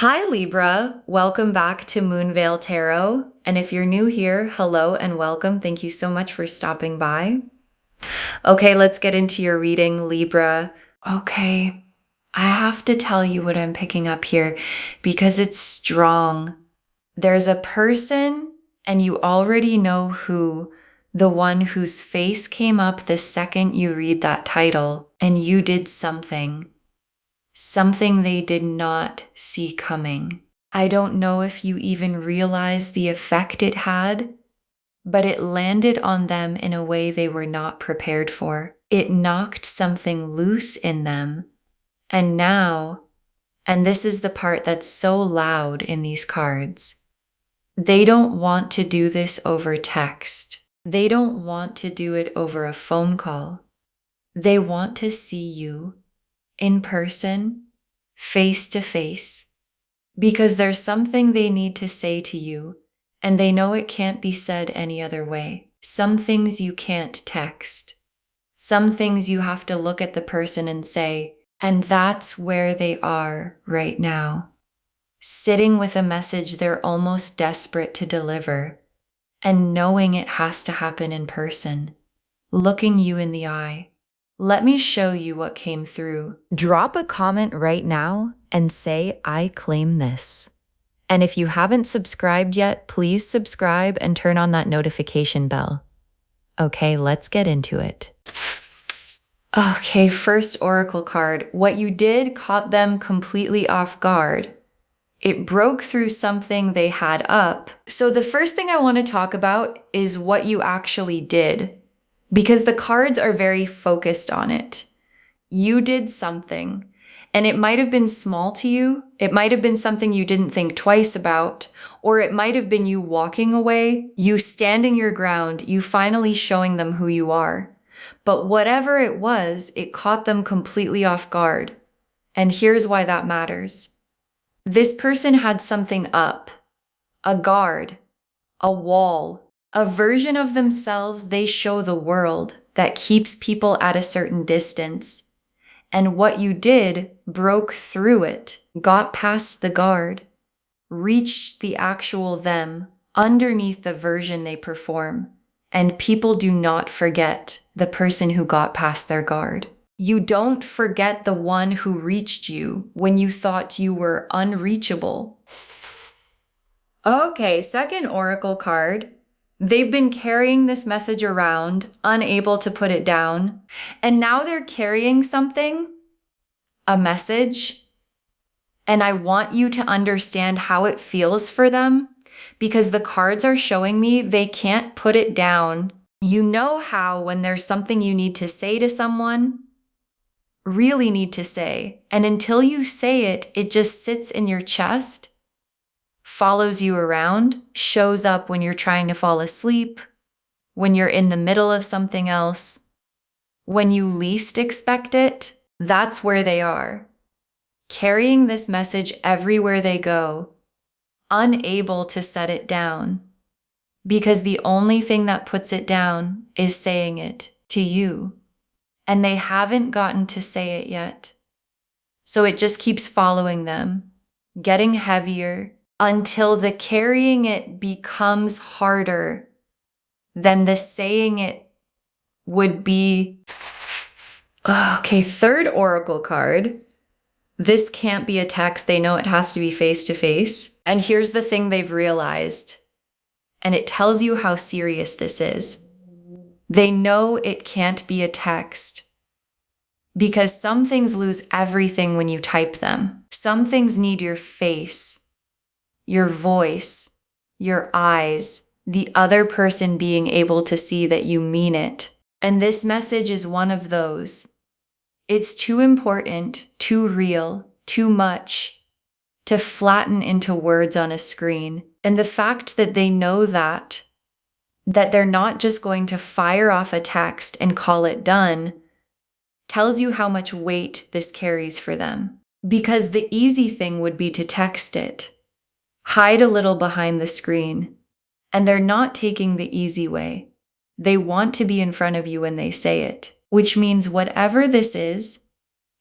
Hi Libra, welcome back to Moonveil Tarot. And if you're new here, hello and welcome. Thank you so much for stopping by. Okay, let's get into your reading, Libra. Okay, I have to tell you what I'm picking up here because it's strong. There's a person, and you already know who, the one whose face came up the second you read that title, and you did something they did not see coming. I don't know if you even realize the effect it had, but it landed on them in a way they were not prepared for. It knocked something loose in them. And now, and this is the part that's so loud in these cards, they don't want to do this over text. They don't want to do it over a phone call. They want to see you in person, face to face, because there's something they need to say to you, and they know it can't be said any other way. Some things you can't text. Some things you have to look at the person and say, and that's where they are right now. Sitting with a message they're almost desperate to deliver, and knowing it has to happen in person, looking you in the eye. Let me show you what came through. Drop a comment right now and say, I claim this. And if you haven't subscribed yet, please subscribe and turn on that notification bell. Okay, let's get into it. Okay, first oracle card. What you did caught them completely off guard. It broke through something they had up. So the first thing I want to talk about is what you actually did, because the cards are very focused on it. You did something, and it might have been small to you. It might have been something you didn't think twice about, or it might have been you walking away, you standing your ground, you finally showing them who you are. But whatever it was, it caught them completely off guard. And here's why that matters. This person had something up, a guard, a wall, a version of themselves they show the world that keeps people at a certain distance. And what you did broke through it, got past the guard, reached the actual them underneath the version they perform. And people do not forget the person who got past their guard. You don't forget the one who reached you when you thought you were unreachable. Okay, second oracle card. They've been carrying this message around, unable to put it down, and now they're carrying something, a message, and I want you to understand how it feels for them, because the cards are showing me they can't put it down. You know how when there's something you need to say to someone, really need to say, and until you say it, it just sits in your chest, follows you around, shows up when you're trying to fall asleep, when you're in the middle of something else, when you least expect it. That's where they are, carrying this message everywhere they go, unable to set it down, because the only thing that puts it down is saying it to you, and they haven't gotten to say it yet. So it just keeps following them, getting heavier, until the carrying it becomes harder than the saying it would be. Okay, third oracle card. This can't be a text. They know it has to be face to face. And here's the thing they've realized, and it tells you how serious this is. They know it can't be a text because some things lose everything when you type them. Some things need your face, your voice, your eyes, the other person being able to see that you mean it. And this message is one of those. It's too important, too real, too much to flatten into words on a screen. And the fact that they know that they're not just going to fire off a text and call it done, tells you how much weight this carries for them. Because the easy thing would be to text it, hide a little behind the screen, and they're not taking the easy way. They want to be in front of you when they say it, which means whatever this is,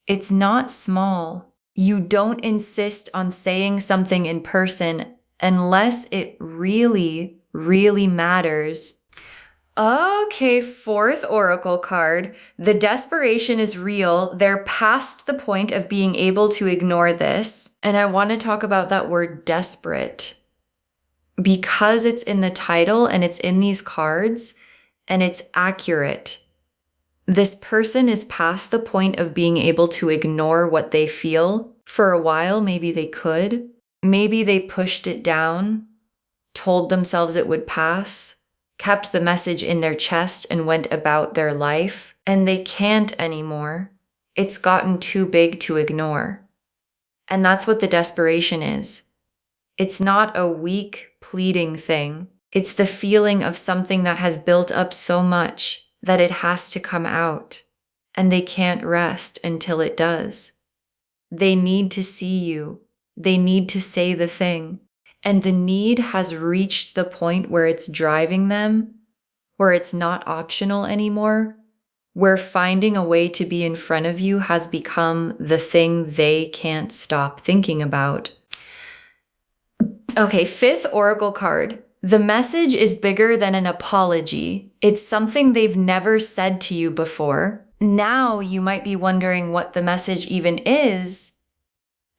it's not small. You don't insist on saying something in person unless it really, really matters. Okay, fourth oracle card. The desperation is real. They're past the point of being able to ignore this. And I want to talk about that word desperate because it's in the title and it's in these cards and it's accurate. This person is past the point of being able to ignore what they feel. For a while, maybe they could. Maybe they pushed it down, told themselves it would pass, kept the message in their chest and went about their life, and they can't anymore. It's gotten too big to ignore. And that's what the desperation is. It's not a weak, pleading thing. It's the feeling of something that has built up so much that it has to come out, and they can't rest until it does. They need to see you. They need to say the thing. And the need has reached the point where it's driving them, where it's not optional anymore, where finding a way to be in front of you has become the thing they can't stop thinking about. Okay, fifth oracle card. The message is bigger than an apology. It's something they've never said to you before. Now you might be wondering what the message even is,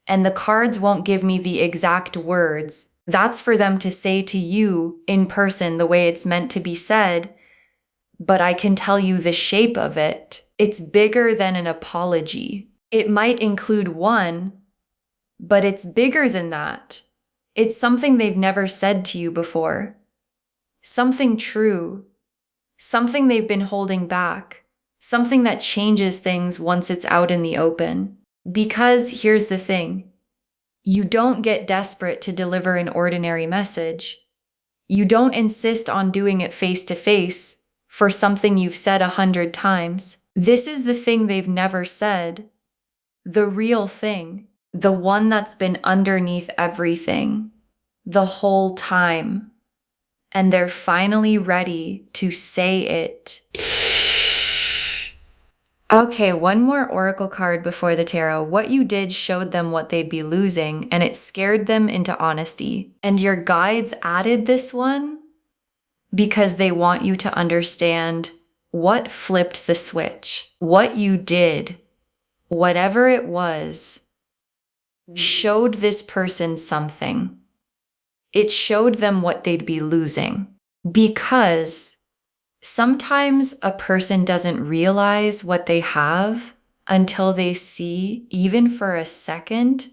and the cards won't give me the exact words. That's for them to say to you in person the way it's meant to be said, but I can tell you the shape of it. It's bigger than an apology. It might include one, but it's bigger than that. It's something they've never said to you before. Something true. Something they've been holding back. Something that changes things once it's out in the open. Because here's the thing. You don't get desperate to deliver an ordinary message. You don't insist on doing it face to face for something you've said 100 times. This is the thing they've never said. The real thing. The one that's been underneath everything the whole time. And they're finally ready to say it. Okay, one more oracle card before the tarot. What you did showed them what they'd be losing, and it scared them into honesty. And your guides added this one because they want you to understand what flipped the switch. What you did, whatever it was, showed this person something. It showed them what they'd be losing. Because sometimes a person doesn't realize what they have until they see, even for a second,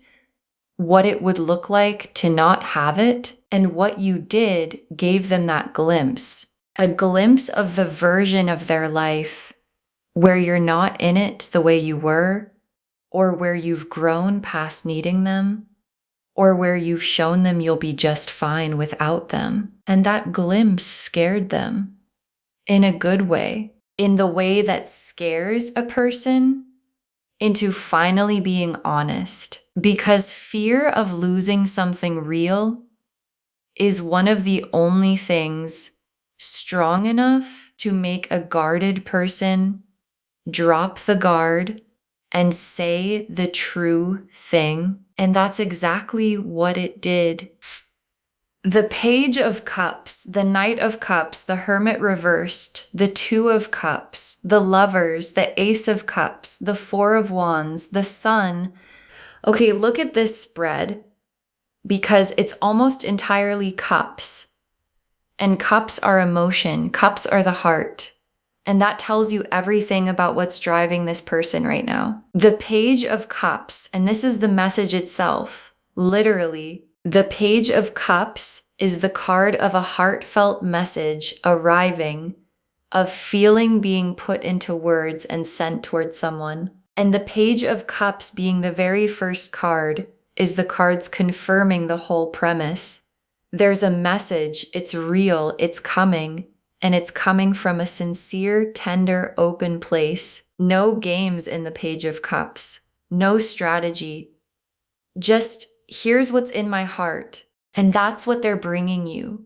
what it would look like to not have it. And what you did gave them that glimpse. A glimpse of the version of their life where you're not in it the way you were, or where you've grown past needing them, or where you've shown them you'll be just fine without them. And that glimpse scared them in a good way, in the way that scares a person into finally being honest. Because fear of losing something real is one of the only things strong enough to make a guarded person drop the guard and say the true thing. And that's exactly what it did. The Page of Cups, the Knight of Cups, the Hermit reversed, the Two of Cups, the Lovers, the Ace of Cups, the Four of Wands, the Sun. Okay, look at this spread because it's almost entirely cups. And cups are emotion. Cups are the heart. And that tells you everything about what's driving this person right now. The Page of Cups, and this is the message itself, literally. The Page of Cups is the card of a heartfelt message arriving, of feeling being put into words and sent towards someone. And the Page of Cups being the very first card is the cards confirming the whole premise. There's a message, it's real, it's coming, and it's coming from a sincere, tender, open place. No games in the Page of Cups, no strategy. Just, here's what's in my heart. And that's what they're bringing you.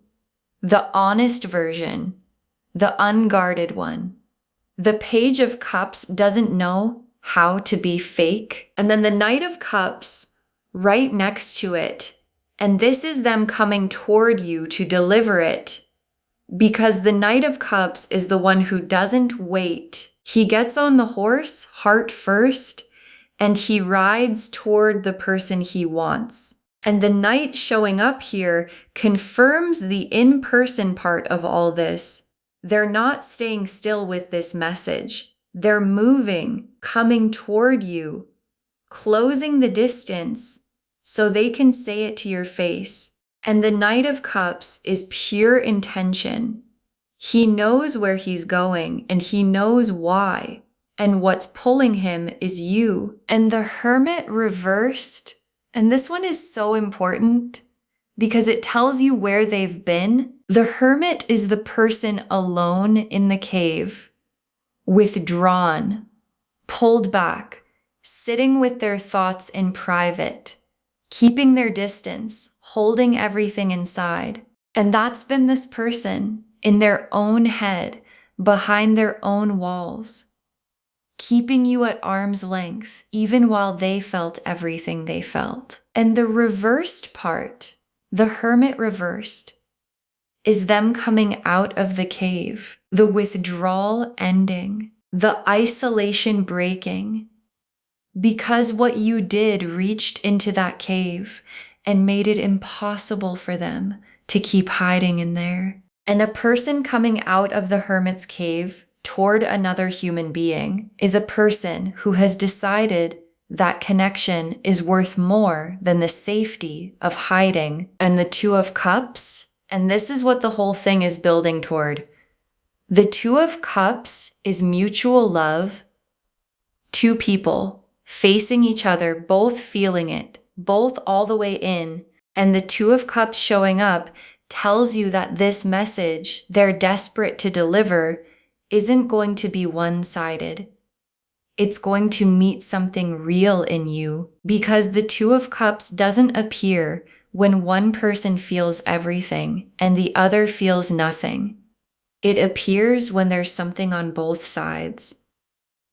The honest version, the unguarded one. The Page of Cups doesn't know how to be fake. And then the Knight of Cups right next to it. And this is them coming toward you to deliver it, because the Knight of Cups is the one who doesn't wait. He gets on the horse, heart first, and he rides toward the person he wants. And the Knight showing up here confirms the in-person part of all this. They're not staying still with this message. They're moving, coming toward you, closing the distance so they can say it to your face. And the Knight of Cups is pure intention. He knows where he's going and he knows why. And what's pulling him is you. And the Hermit reversed, and this one is so important because it tells you where they've been. The Hermit is the person alone in the cave, withdrawn, pulled back, sitting with their thoughts in private, keeping their distance, holding everything inside. And that's been this person in their own head, behind their own walls, keeping you at arm's length, even while they felt everything they felt. And the reversed part, the Hermit reversed, is them coming out of the cave, the withdrawal ending, the isolation breaking, because what you did reached into that cave and made it impossible for them to keep hiding in there. And a person coming out of the Hermit's cave toward another human being is a person who has decided that connection is worth more than the safety of hiding. And the Two of Cups, and this is what the whole thing is building toward. The Two of Cups is mutual love, two people facing each other, both feeling it, both all the way in. And the Two of Cups showing up tells you that this message they're desperate to deliver isn't going to be one-sided. It's going to meet something real in you, because the Two of Cups doesn't appear when one person feels everything and the other feels nothing. It appears when there's something on both sides.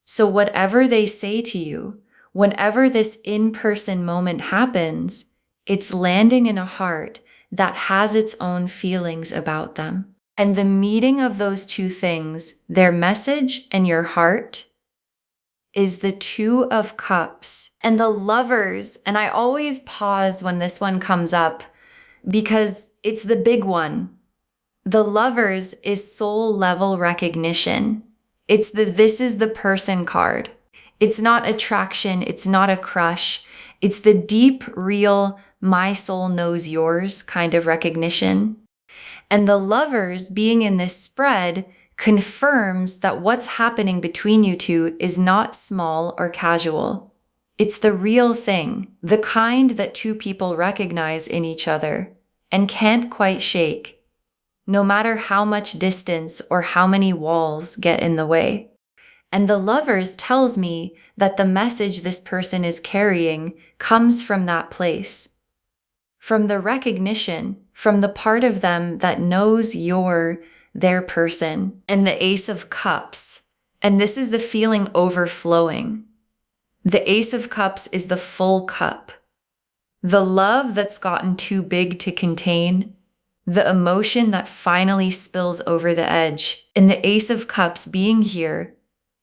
So whatever they say to you, whenever this in-person moment happens, it's landing in a heart that has its own feelings about them. And the meeting of those two things, their message and your heart, is the Two of Cups. And the Lovers, and I always pause when this one comes up because it's the big one. The Lovers is soul level recognition. It's the this is the person card. It's not attraction, it's not a crush. It's the deep, real, my soul knows yours kind of recognition. And the Lovers being in this spread confirms that what's happening between you two is not small or casual. It's the real thing, the kind that two people recognize in each other and can't quite shake, no matter how much distance or how many walls get in the way. And the Lovers tells me that the message this person is carrying comes from that place, from the recognition, from the part of them that knows you're their person. And the Ace of Cups, and this is the feeling overflowing. The Ace of Cups is the full cup, the love that's gotten too big to contain, the emotion that finally spills over the edge. And the Ace of Cups being here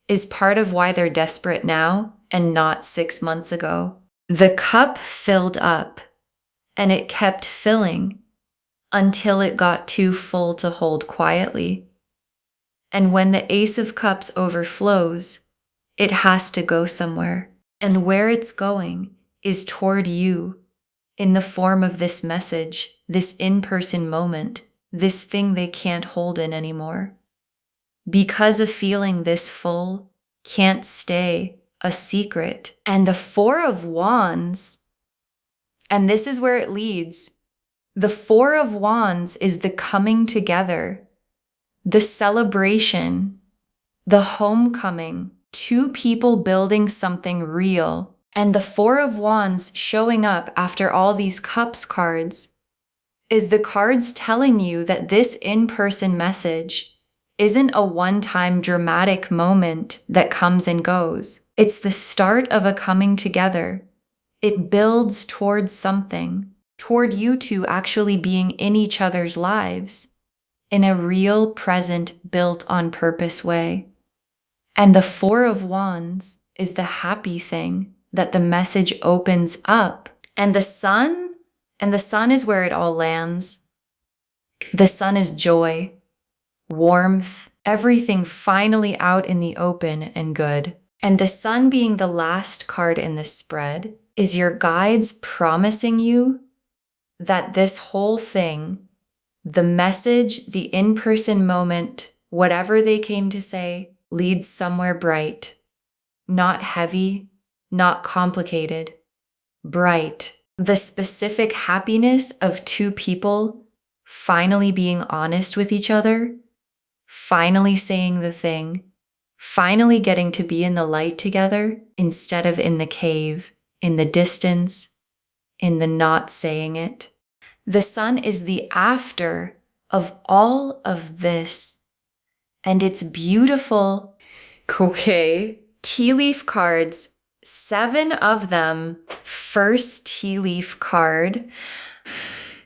is part of why they're desperate now and not 6 months ago. The cup filled up, and it kept filling until it got too full to hold quietly. And when the Ace of Cups overflows, it has to go somewhere. And where it's going is toward you in the form of this message, this in-person moment, this thing they can't hold in anymore. Because a feeling this full can't stay a secret. And the Four of Wands, and this is where it leads. The Four of Wands is the coming together, the celebration, the homecoming, two people building something real. And the Four of Wands showing up after all these Cups cards is the cards telling you that this in-person message isn't a one-time dramatic moment that comes and goes. It's the start of a coming together. It builds towards something, toward you two actually being in each other's lives in a real, present, built on purpose way. And the Four of Wands is the happy thing that the message opens up. And the sun is where it all lands. The sun is joy, warmth, everything finally out in the open and good. And the sun being the last card in the spread is your guides promising you that this whole thing, the message, the in-person moment, whatever they came to say, leads somewhere bright, not heavy, not complicated, bright. The specific happiness of two people finally being honest with each other, finally saying the thing, finally getting to be in the light together instead of in the cave, in the distance, in the not saying it. The sun is the after of all of this, and it's beautiful. Okay, tea leaf cards, 7 of them. First tea leaf card.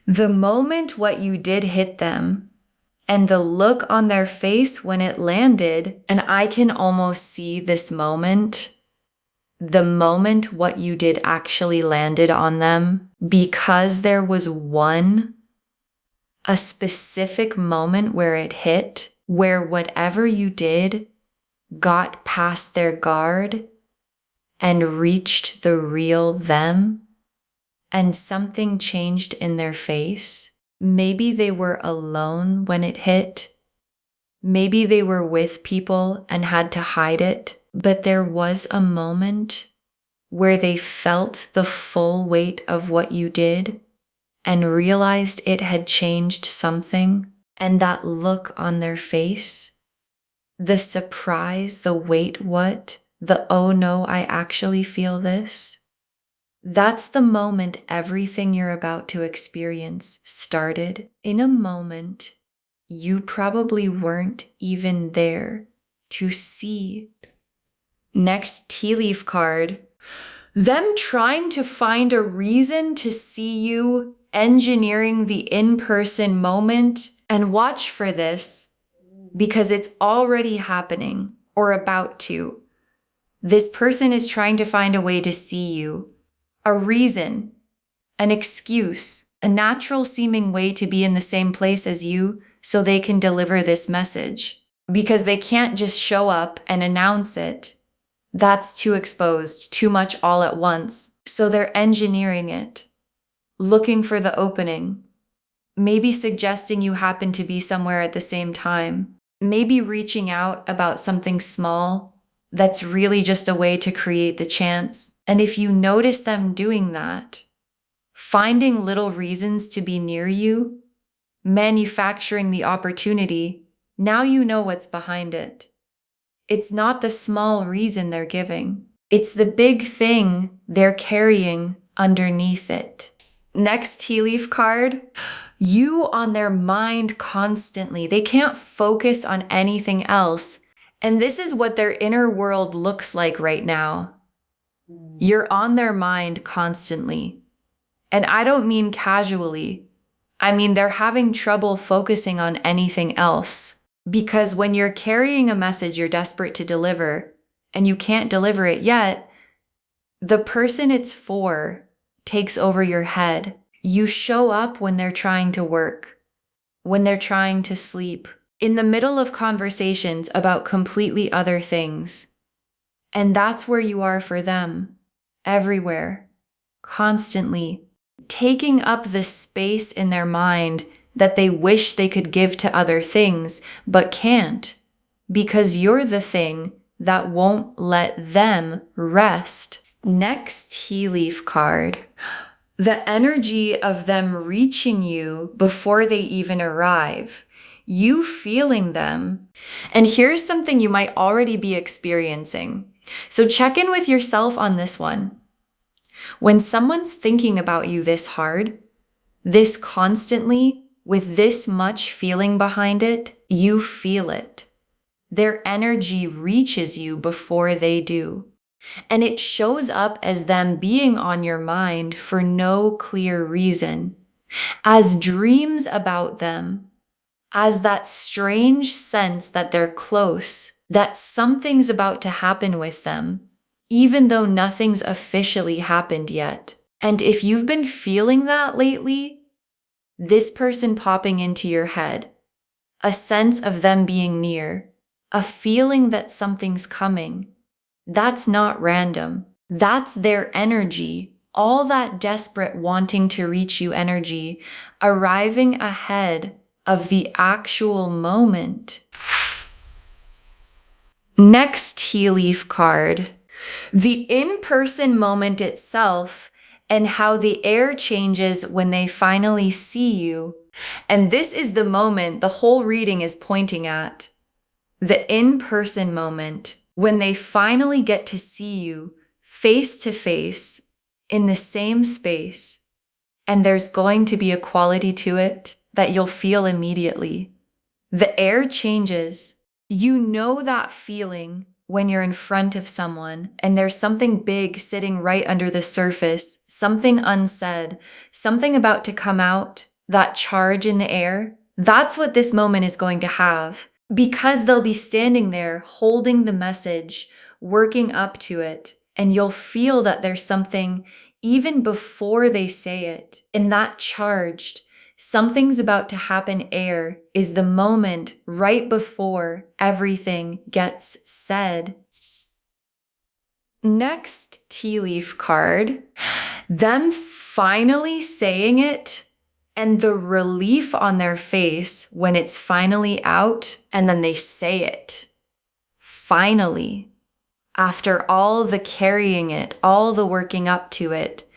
The moment what you did hit them, and the look on their face when it landed, and I can almost see this moment, the moment what you did actually landed on them, because there was a specific moment where it hit, where whatever you did got past their guard and reached the real them, and something changed in their face. Maybe they were alone when it hit. Maybe they were with people and had to hide it, but there was a moment where they felt the full weight of what you did and realized it had changed something, and that look on their face, the surprise, the wait what, the oh no, I actually feel this. That's the moment everything you're about to experience started. In a moment you probably weren't even there to see. Next tea leaf card. Them trying to find a reason to see you, engineering the in-person moment, and watch for this because it's already happening or about to. This person is trying to find a way to see you. A reason, an excuse, a natural seeming way to be in the same place as you so they can deliver this message. Because they can't just show up and announce it. That's too exposed, too much all at once. So they're engineering it, looking for the opening, maybe suggesting you happen to be somewhere at the same time, maybe reaching out about something small that's really just a way to create the chance. And if you notice them doing that, finding little reasons to be near you, manufacturing the opportunity, now you know what's behind it. It's not the small reason they're giving. It's the big thing they're carrying underneath it. Next tea leaf card. You on their mind constantly. They can't focus on anything else. And this is what their inner world looks like right now. You're on their mind constantly. And I don't mean casually. I mean they're having trouble focusing on anything else. Because when you're carrying a message you're desperate to deliver, and you can't deliver it yet, the person it's for takes over your head. You show up when they're trying to work, when they're trying to sleep, in the middle of conversations about completely other things. And that's where you are for them, everywhere, constantly, taking up the space in their mind that they wish they could give to other things, but can't, because you're the thing that won't let them rest. Next tea leaf card. The energy of them reaching you before they even arrive. You feeling them. And here's something you might already be experiencing. So check in with yourself on this one. When someone's thinking about you this hard, this constantly, with this much feeling behind it, you feel it. Their energy reaches you before they do. And it shows up as them being on your mind for no clear reason, as dreams about them, as that strange sense that they're close, that something's about to happen with them, even though nothing's officially happened yet. And if you've been feeling that lately, this person popping into your head, a sense of them being near, a feeling that something's coming, that's not random. That's their energy, all that desperate wanting to reach you energy, arriving ahead of the actual moment. Next tea leaf card, the in-person moment itself and how the air changes when they finally see you. And this is the moment the whole reading is pointing at. The in-person moment, when they finally get to see you face to face in the same space, and there's going to be a quality to it that you'll feel immediately. The air changes. You know that feeling when you're in front of someone and there's something big sitting right under the surface, something unsaid, something about to come out, that charge in the air. That's what this moment is going to have. Because they'll be standing there holding the message, working up to it, and you'll feel that there's something even before they say it. And that charged, something's about to happen air is the moment right before everything gets said. Next tea leaf card, them finally saying it and the relief on their face when it's finally out and then they say it. Finally, after all the carrying it, all the working up to it,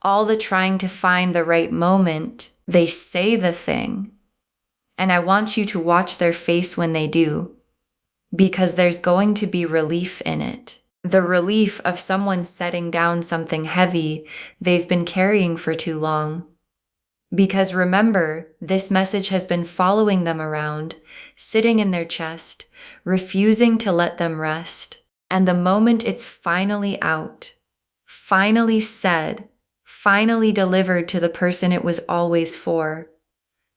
all the trying to find the right moment, they say the thing. And I want you to watch their face when they do, because there's going to be relief in it. The relief of someone setting down something heavy they've been carrying for too long. Because remember, this message has been following them around, sitting in their chest, refusing to let them rest. And the moment it's finally out, finally said, finally delivered to the person it was always for,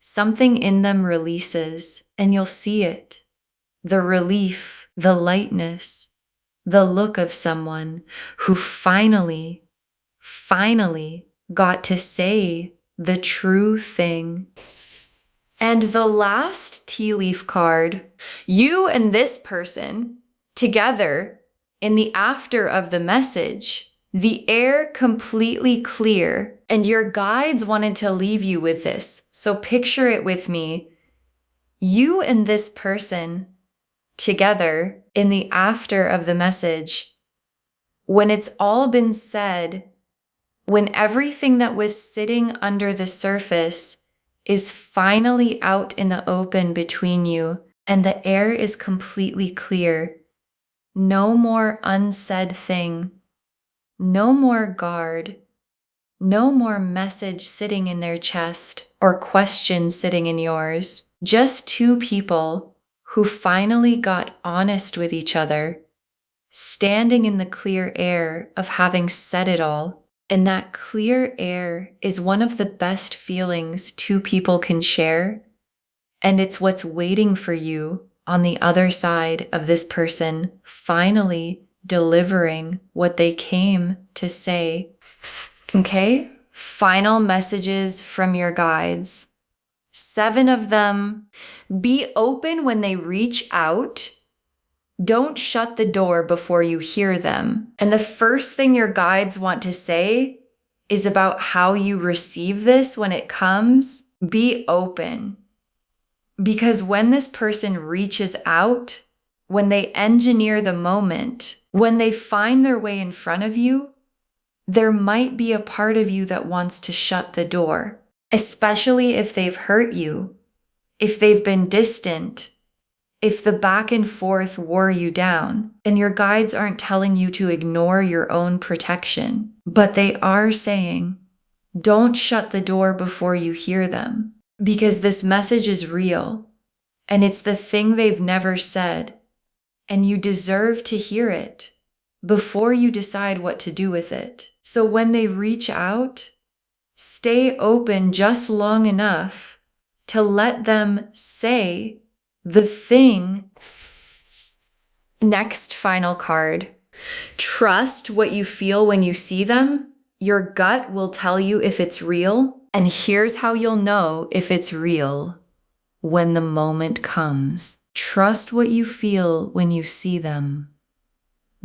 something in them releases, and you'll see it. The relief, the lightness, the look of someone who finally got to say the true thing. And the last tea leaf card, you and this person together in the after of the message, the air completely clear, and your guides wanted to leave you with this. So picture it with me. You and this person together in the after of the message, when it's all been said, when everything that was sitting under the surface is finally out in the open between you and the air is completely clear. No more unsaid thing. No more guard. No more message sitting in their chest or question sitting in yours. Just two people who finally got honest with each other, standing in the clear air of having said it all. And that clear air is one of the best feelings two people can share. And it's what's waiting for you on the other side of this person finally delivering what they came to say. Okay? Final messages from your guides. 7 of them. Be open when they reach out. Don't shut the door before you hear them. And the first thing your guides want to say is about how you receive this when it comes. Be open. Because when this person reaches out, when they engineer the moment, when they find their way in front of you, there might be a part of you that wants to shut the door, especially if they've hurt you, if they've been distant, if the back and forth wore you down. And your guides aren't telling you to ignore your own protection, but they are saying, don't shut the door before you hear them, because this message is real, and it's the thing they've never said, and you deserve to hear it. before you decide what to do with it. So when they reach out, stay open just long enough to let them say the thing. Next final card. Trust what you feel when you see them. Your gut will tell you if it's real. And here's how you'll know if it's real. When the moment comes. Trust what you feel when you see them.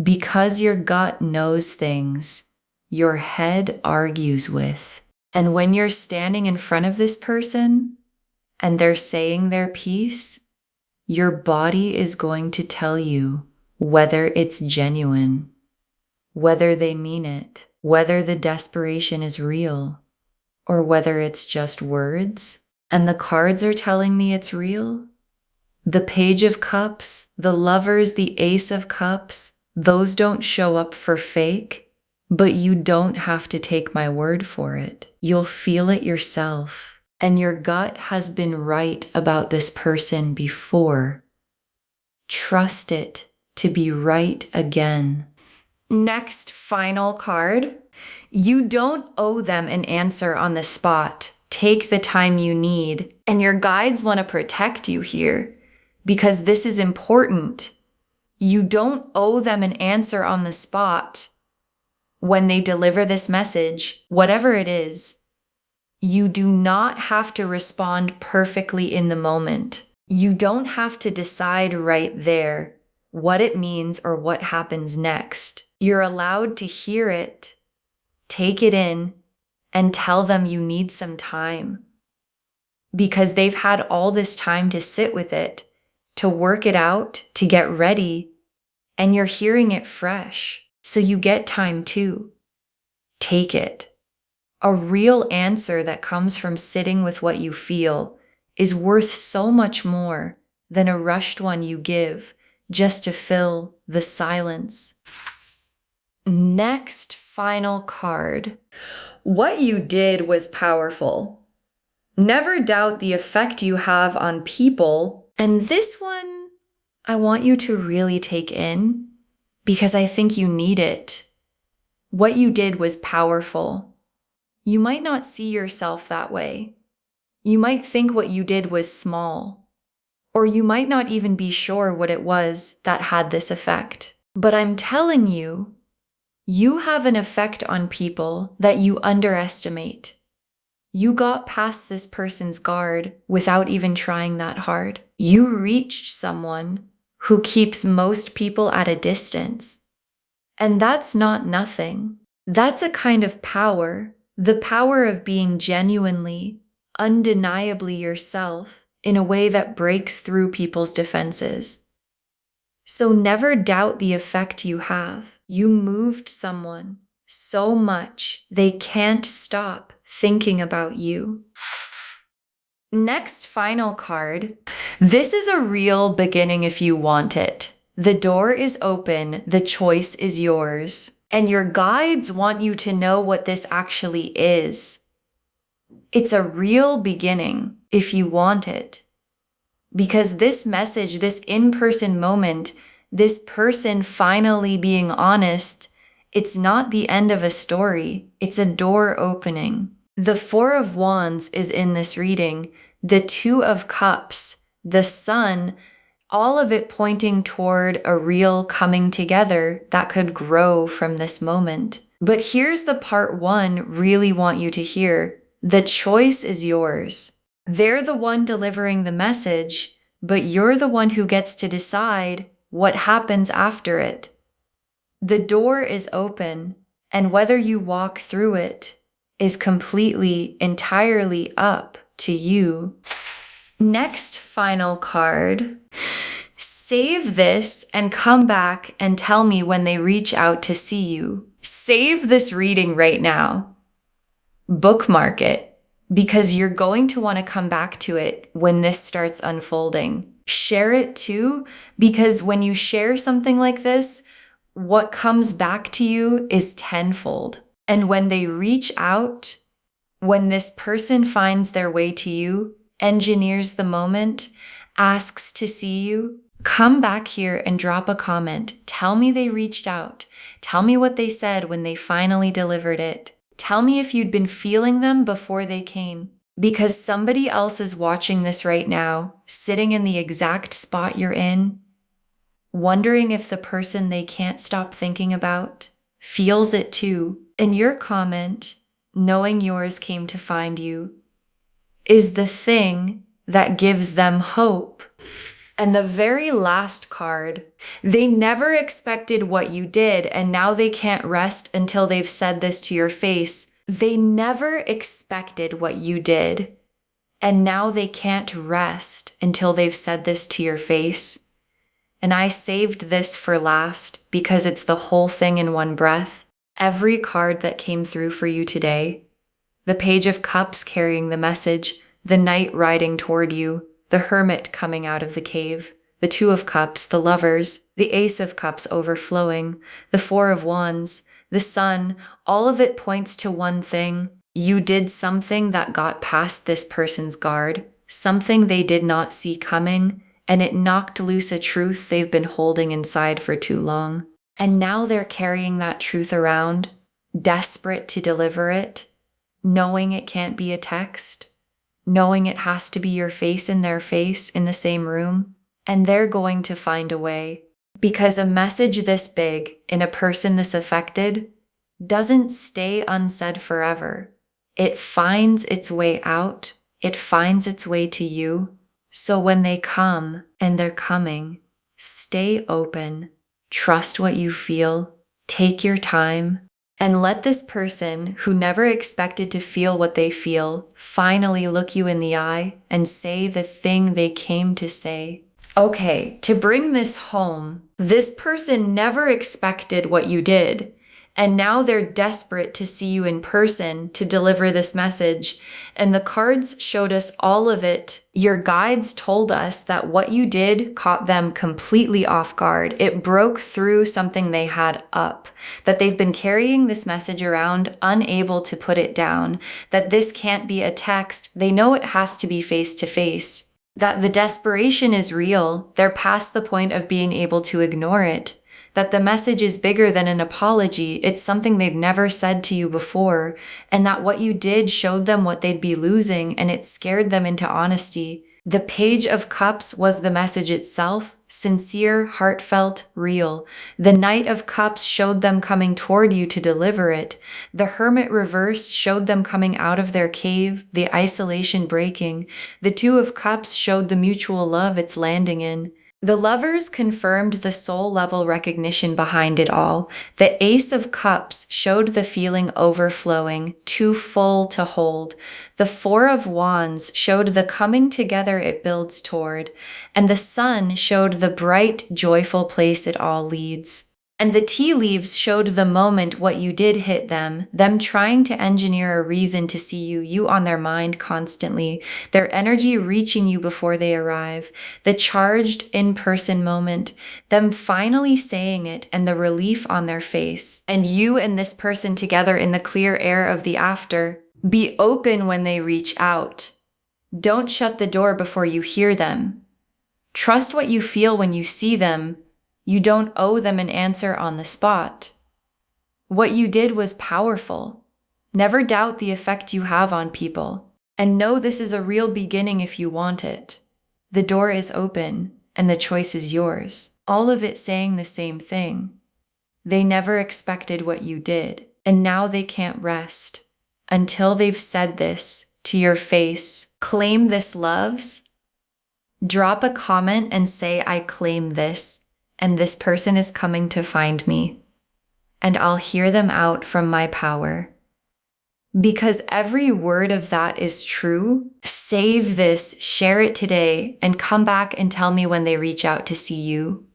Because your gut knows things your head argues with. And when you're standing in front of this person and they're saying their piece, your body is going to tell you whether it's genuine, whether they mean it, whether the desperation is real, or whether it's just words. And the cards are telling me it's real. The Page of Cups, the Lovers, the Ace of Cups, those don't show up for fake, but you don't have to take my word for it. You'll feel it yourself. And your gut has been right about this person before. Trust it to be right again. Next final card. You don't owe them an answer on the spot. Take the time you need. And your guides want to protect you here because this is important. You don't owe them an answer on the spot. When they deliver this message, whatever it is, you do not have to respond perfectly in the moment. You don't have to decide right there what it means or what happens next. You're allowed to hear it, take it in, and tell them you need some time. Because they've had all this time to sit with it, to work it out, to get ready, and you're hearing it fresh. So you get time too. Take it. A real answer that comes from sitting with what you feel is worth so much more than a rushed one you give just to fill the silence. Next final card. What you did was powerful. Never doubt the effect you have on people. And this one, I want you to really take in because I think you need it. What you did was powerful. You might not see yourself that way. You might think what you did was small, or you might not even be sure what it was that had this effect. But I'm telling you, you have an effect on people that you underestimate. You got past this person's guard without even trying that hard. You reached someone who keeps most people at a distance. And that's not nothing. That's a kind of power, the power of being genuinely, undeniably yourself in a way that breaks through people's defenses. So never doubt the effect you have. You moved someone so much they can't stop thinking about you. Next final card. This is a real beginning if you want it. The door is open, the choice is yours. And your guides want you to know what this actually is. It's a real beginning if you want it. Because this message, this in-person moment, this person finally being honest, it's not the end of a story. It's a door opening. The Four of Wands is in this reading. The Two of Cups, the Sun, all of it pointing toward a real coming together that could grow from this moment. But here's the part one really want you to hear. The choice is yours. They're the one delivering the message, but you're the one who gets to decide what happens after it. The door is open, and whether you walk through it is completely, entirely up to you. Next final card. Save this and come back and tell me when they reach out to see you. Save this reading right now. Bookmark it, because you're going to want to come back to it when this starts unfolding. Share it too, because when you share something like this, what comes back to you is tenfold. And when they reach out, when this person finds their way to you, engineers the moment, asks to see you, Come back here and drop a comment. Tell me they reached out. Tell me what they said when they finally delivered it. Tell me if you'd been feeling them before they came. Because somebody else is watching this right now, sitting in the exact spot you're in, wondering if the person they can't stop thinking about feels it too. And your comment, knowing yours came to find you, is the thing that gives them hope. And the very last card, they never expected what you did, and now they can't rest until they've said this to your face. They never expected what you did, and now they can't rest until they've said this to your face. And I saved this for last because it's the whole thing in one breath. Every card that came through for you today, the Page of Cups carrying the message, the Knight riding toward you, the Hermit coming out of the cave, the Two of Cups, the Lovers, the Ace of Cups overflowing, the Four of Wands, the Sun, all of it points to one thing. You did something that got past this person's guard, something they did not see coming, and it knocked loose a truth they've been holding inside for too long. And now they're carrying that truth around, desperate to deliver it, knowing it can't be a text, knowing it has to be your face in their face in the same room, and they're going to find a way. Because a message this big in a person this affected doesn't stay unsaid forever. It finds its way out. It finds its way to you. So when they come, and they're coming, stay open, trust what you feel, take your time, and let this person who never expected to feel what they feel finally look you in the eye and say the thing they came to say. Okay, to bring this home, this person never expected what you did, and now they're desperate to see you in person to deliver this message. And the cards showed us all of it. Your guides told us that what you did caught them completely off guard. It broke through something they had up, that they've been carrying this message around, unable to put it down, that this can't be a text. They know it has to be face to face, that the desperation is real. They're past the point of being able to ignore it. That the message is bigger than an apology. It's something they've never said to you before, and that what you did showed them what they'd be losing, and it scared them into honesty. The Page of Cups was the message itself, sincere, heartfelt, real. The Knight of Cups showed them coming toward you to deliver it. The Hermit reversed showed them coming out of their cave, the isolation breaking. The Two of Cups showed the mutual love it's landing in. The Lovers confirmed the soul level recognition behind it all. The Ace of Cups showed the feeling overflowing, too full to hold. The Four of Wands showed the coming together it builds toward. And the Sun showed the bright, joyful place it all leads. And the tea leaves showed the moment what you did hit them trying to engineer a reason to see you on their mind constantly, their energy reaching you before they arrive, the charged in-person moment, them finally saying it and the relief on their face, and you and this person together in the clear air of the after. Be open when they reach out. Don't shut the door before you hear them. Trust what you feel when you see them. You don't owe them an answer on the spot. What you did was powerful. Never doubt the effect you have on people, and know this is a real beginning if you want it. The door is open, and the choice is yours. All of it saying the same thing. They never expected what you did, and now they can't rest until they've said this to your face. Claim this, loves. Drop a comment and say, I claim this. And this person is coming to find me, and I'll hear them out from my power. Because every word of that is true. Save this, share it today, and come back and tell me when they reach out to see you.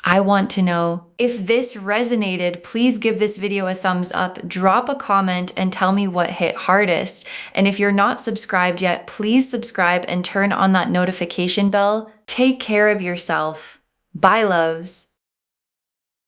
I want to know. If this resonated, please give this video a thumbs up, drop a comment, and tell me what hit hardest. And if you're not subscribed yet, please subscribe and turn on that notification bell. Take care of yourself. Bye, loves.